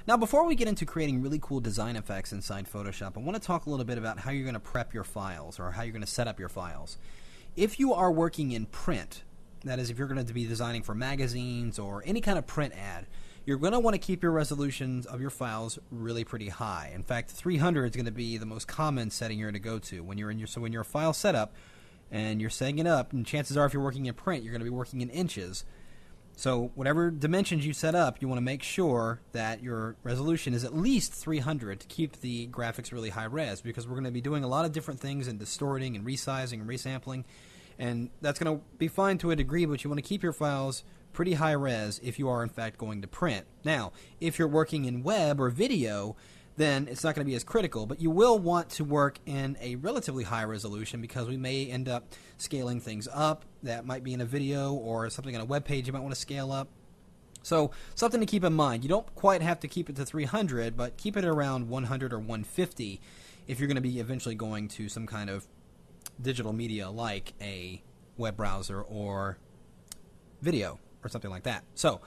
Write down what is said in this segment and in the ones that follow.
Now, before we get into creating really cool design effects inside Photoshop, I want to talk a little bit about how you're going to prep your files or how you're going to set up your files. If you are working in print, that is, if you're going to be designing for magazines or any kind of print ad, you're going to want to keep your resolutions of your files really pretty high. In fact, 300 is going to be the most common setting you're going to go to when you're in your when your file setup and you're setting it up. And chances are, if you're working in print, you're going to be working in inches. So whatever dimensions you set up, you want to make sure that your resolution is at least 300 to keep the graphics really high res, because we're going to be doing a lot of different things and distorting and resizing and resampling, and that's going to be fine to a degree, but you want to keep your files pretty high res if you are in fact going to print. Now, if you're working in web or video, then it's not going to be as critical, but you will want to work in a relatively high resolution because we may end up scaling things up. That might be in a video or something on a web page you might want to scale up. So something to keep in mind. You don't quite have to keep it to 300, but keep it around 100 or 150 if you're going to be eventually going to some kind of digital media like a web browser or video or something like that. So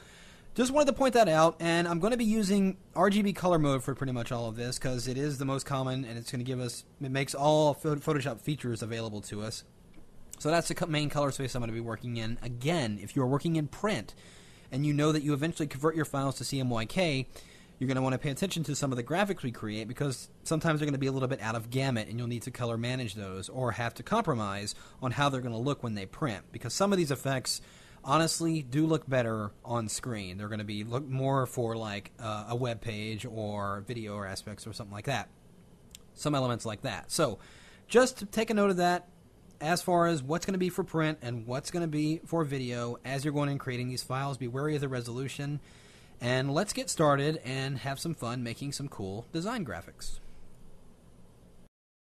just wanted to point that out, and I'm going to be using RGB color mode for pretty much all of this because it is the most common, and it's going to give us, it makes all Photoshop features available to us. So that's the main color space I'm going to be working in. Again, if you're working in print and you know that you eventually convert your files to CMYK, you're going to want to pay attention to some of the graphics we create because sometimes they're going to be a little bit out of gamut and you'll need to color manage those or have to compromise on how they're going to look when they print, because some of these effects honestly do look better on screen. They're going to be look more for like a web page or video or aspects or something like that. Some elements like that. So just take a note of that as far as what's going to be for print and what's going to be for video as you're going and creating these files. Be wary of the resolution. And let's get started and have some fun making some cool design graphics.